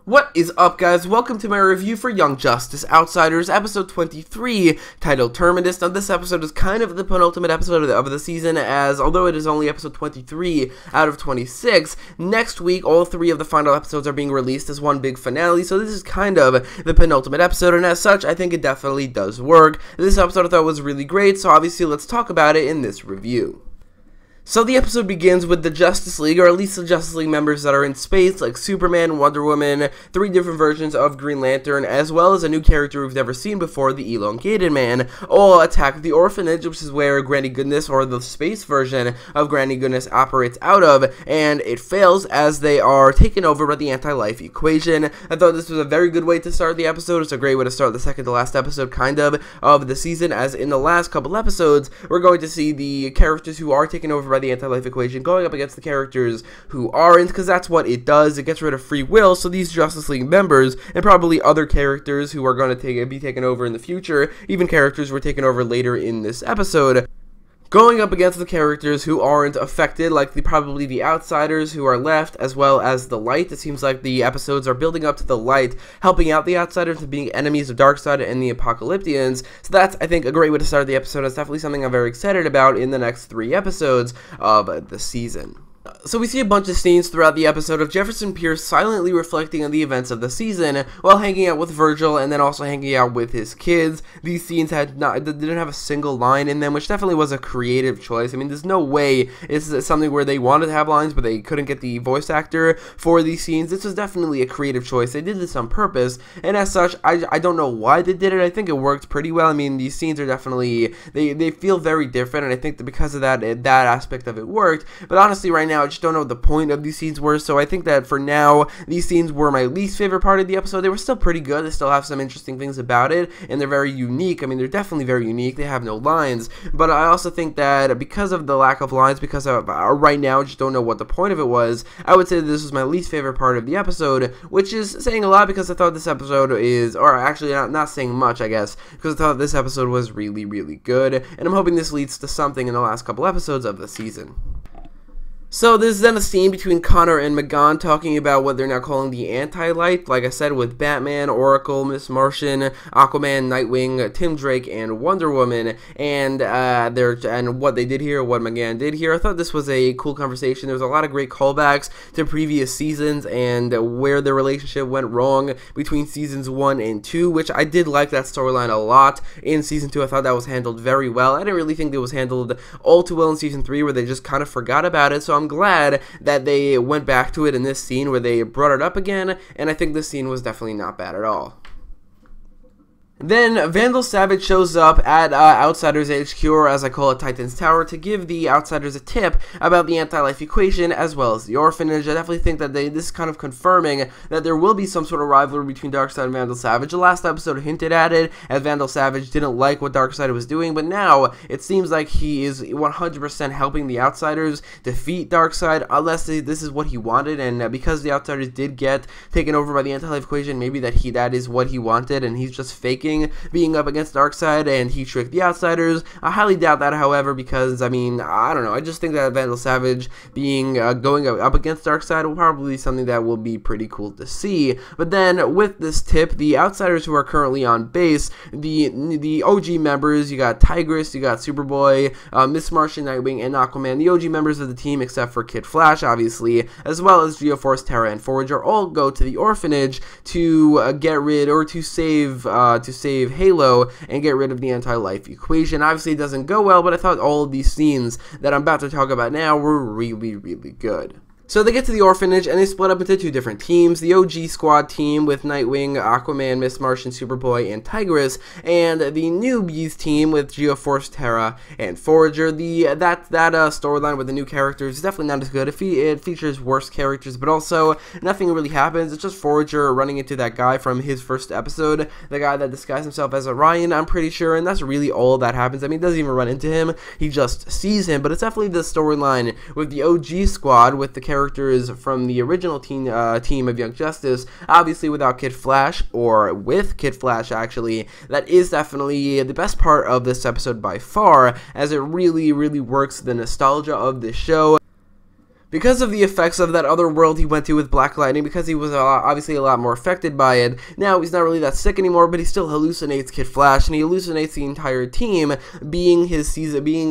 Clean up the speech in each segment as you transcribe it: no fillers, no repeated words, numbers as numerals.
What is up, guys? Welcome to my review for Young Justice Outsiders, episode 23, titled Terminus. Now, this episode is kind of the penultimate episode of the season, as although it is only episode 23 out of 26, next week all three of the final episodes are being released as one big finale, so this is kind of the penultimate episode, and as such, I think it definitely does work. This episode I thought was really great, so obviously let's talk about it in this review. So the episode begins with the Justice League, or at least the Justice League members that are in space, like Superman, Wonder Woman, three different versions of Green Lantern, as well as a new character we've never seen before, the Elongated Man, all attack the Orphanage, which is where Granny Goodness, or the space version of Granny Goodness, operates out of, and it fails as they are taken over by the AntiLife Equation. I thought this was a very good way to start the episode. It's a great way to start the second to last episode, kind of the season, as in the last couple episodes, we're going to see the characters who are taken over by the AntiLife Equation going up against the characters who aren't, because that's what it does. It gets rid of free will, so these Justice League members, and probably other characters who are going to be taken over in the future, even characters who were taken over later in this episode, going up against the characters who aren't affected, like probably the Outsiders who are left, as well as the Light. It seems like the episodes are building up to the Light, helping out the Outsiders and being enemies of Darkseid and the Apocalyptians. So that's, I think, a great way to start the episode. It's definitely something I'm very excited about in the next 3 episodes of the season. So we see a bunch of scenes throughout the episode of Jefferson Pearce silently reflecting on the events of the season while hanging out with Virgil and then also hanging out with his kids. These scenes didn't have a single line in them, which definitely was a creative choice. I mean, there's no way this is something where they wanted to have lines but they couldn't get the voice actor for these scenes. This was definitely a creative choice. They did this on purpose, and as such, I don't know why they did it. I think it worked pretty well. I mean, these scenes are definitely, they feel very different, and I think that because of that aspect of it worked. But honestly, right now, I just don't know what the point of these scenes were, so I think that for now, these scenes were my least favorite part of the episode. They were still pretty good. They still have some interesting things about it, and they're very unique. I mean, they're definitely very unique. They have no lines, but I also think that because of the lack of lines, because of right now, I just don't know what the point of it was, I would say that this was my least favorite part of the episode, which is saying a lot because I thought this episode is, or actually not saying much, I guess, because I thought this episode was really, really good, and I'm hoping this leads to something in the last couple episodes of the season. So there's then a scene between Connor and McGann talking about what they're now calling the Anti-Light, like I said, with Batman, Oracle, Miss Martian, Aquaman, Nightwing, Tim Drake, and Wonder Woman, and what they did here, what McGann did here. I thought this was a cool conversation. There was a lot of great callbacks to previous seasons and where the relationship went wrong between seasons 1 and 2, which I did like that storyline a lot. In season 2, I thought that was handled very well. I didn't really think it was handled all too well in season 3, where they just kind of forgot about it, so I'm glad that they went back to it in this scene where they brought it up again, and I think this scene was definitely not bad at all. Then Vandal Savage shows up at Outsiders HQ, or as I call it, Titan's Tower, to give the Outsiders a tip about the AntiLife Equation as well as the Orphanage. I definitely think that this is kind of confirming that there will be some sort of rivalry between Darkseid and Vandal Savage. The last episode hinted at it, as Vandal Savage didn't like what Darkseid was doing, but now it seems like he is 100% helping the Outsiders defeat Darkseid, unless this is what he wanted, and because the Outsiders did get taken over by the AntiLife Equation, maybe that is what he wanted, and he's just faking being up against Darkseid and he tricked the Outsiders. I highly doubt that, however, because I mean, I don't know, I just think that Vandal Savage going up against Darkseid will probably be something that will be pretty cool to see. But then with this tip, the Outsiders who are currently on base, the OG members, you got Tigress, you got Superboy, Miss Martian, Nightwing, and Aquaman, the OG members of the team except for Kid Flash, obviously, as well as Geoforce, Terra, and Forager, all go to the Orphanage to get rid, or to save Halo and get rid of the AntiLife Equation. Obviously, it doesn't go well, but I thought all of these scenes that I'm about to talk about now were really, really good. So they get to the Orphanage, and they split up into 2 different teams. The OG squad team with Nightwing, Aquaman, Miss Martian, Superboy, and Tigress, and the newbies team with Geoforce, Terra, and Forager. That storyline with the new characters is definitely not as good. It features worse characters, but also nothing really happens. It's just Forager running into that guy from his first episode, the guy that disguised himself as Orion, I'm pretty sure, and that's really all that happens. I mean, he doesn't even run into him, he just sees him, but it's definitely the storyline with the OG squad, with the characters from the original team of Young Justice, obviously without Kid Flash, or with Kid Flash actually. That is definitely the best part of this episode by far, as it really, really works the nostalgia of this show. Because of the effects of that other world he went to with Black Lightning, because he was obviously a lot more affected by it, now he's not really that sick anymore, but he still hallucinates Kid Flash, and he hallucinates the entire team being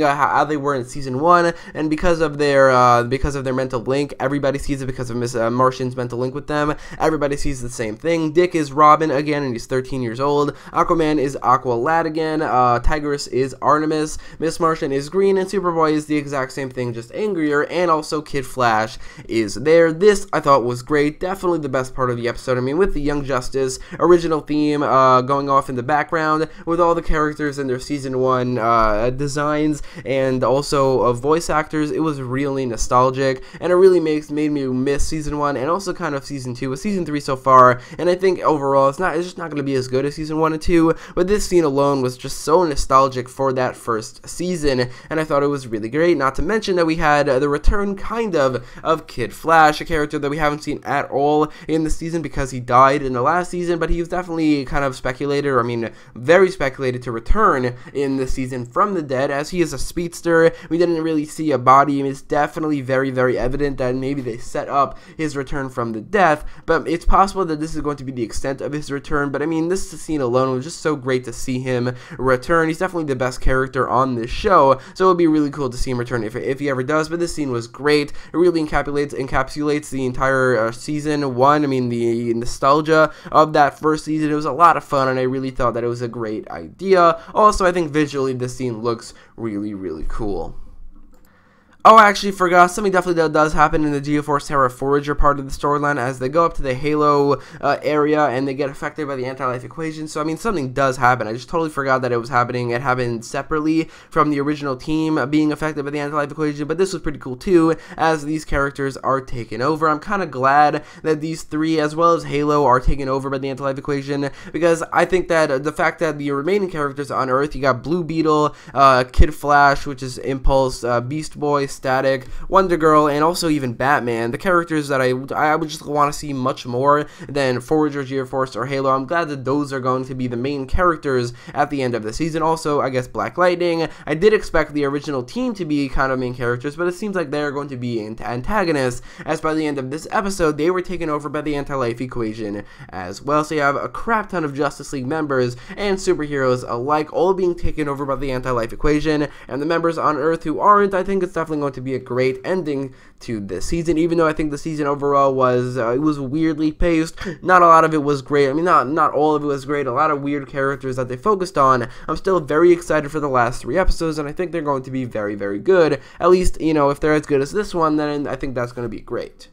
how they were in Season 1, and because of their mental link, everybody sees it because of Miss Martian's mental link with them. Everybody sees the same thing. Dick is Robin again, and he's 13 years old. Aquaman is Aqualad again. Tigress is Artemis. Miss Martian is Green, and Superboy is the exact same thing, just angrier, and also Kid Flash is there. This I thought was great, definitely the best part of the episode. I mean, with the Young Justice original theme going off in the background, with all the characters in their Season 1 designs, and also voice actors, it was really nostalgic, and it really made me miss Season 1, and also kind of Season 2, with Season 3 so far, and I think overall it's just not going to be as good as Season 1 and 2, but this scene alone was just so nostalgic for that first season, and I thought it was really great. Not to mention that we had the return kind of Kid Flash, a character that we haven't seen at all in the season because he died in the last season, but he was definitely kind of speculated, or I mean very speculated, to return in the season from the dead, as he is a speedster. We didn't really see a body, and it's definitely very, very evident that maybe they set up his return from the death, but it's possible that this is going to be the extent of his return. But I mean, this scene alone was just so great to see him return. He's definitely the best character on this show, so it would be really cool to see him return if he ever does. But this scene was great. It really encapsulates the entire Season 1. I mean, the nostalgia of that first season. It was a lot of fun, and I really thought that it was a great idea. Also, I think visually this scene looks really, really cool. Oh, I actually forgot, something definitely does happen in the Geoforce Terra Forager part of the storyline as they go up to the Halo area and they get affected by the AntiLife Equation. So, I mean, something does happen. I just totally forgot that it was happening. It happened separately from the original team being affected by the AntiLife Equation, but this was pretty cool too, as these characters are taken over. I'm kind of glad that these three, as well as Halo, are taken over by the AntiLife Equation, because I think that the fact that the remaining characters on Earth, you got Blue Beetle, Kid Flash, which is Impulse, Beast Boy, Static, Wonder Girl, and also even Batman, the characters that I would just want to see much more than Forager, Geoforce, or Halo. I'm glad that those are going to be the main characters at the end of the season. Also, I guess Black Lightning. I did expect the original team to be kind of main characters, but it seems like they're going to be antagonists, as by the end of this episode, they were taken over by the AntiLife Equation as well. So you have a crap ton of Justice League members and superheroes alike, all being taken over by the AntiLife Equation, and the members on Earth who aren't. I think it's definitely going to be a great ending to this season, even though I think the season overall was it was weirdly paced. Not a lot of it was great. I mean, not all of it was great. A lot of weird characters that they focused on. I'm still very excited for the last 3 episodes, and I think they're going to be very, very good. At least, you know, if they're as good as this one, then I think that's going to be great.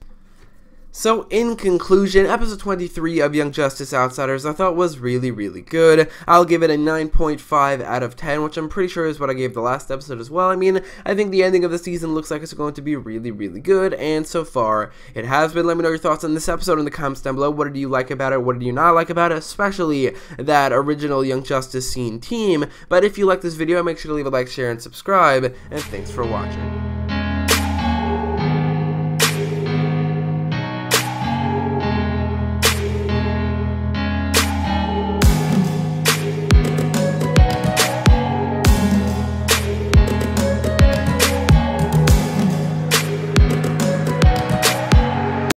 So, in conclusion, episode 23 of Young Justice Outsiders I thought was really, really good. I'll give it a 9.5 out of 10, which I'm pretty sure is what I gave the last episode as well. I mean, I think the ending of the season looks like it's going to be really, really good, and so far, it has been. Let me know your thoughts on this episode in the comments down below. What did you like about it? What did you not like about it? Especially that original Young Justice scene team. But if you like this video, make sure to leave a like, share, and subscribe, and thanks for watching.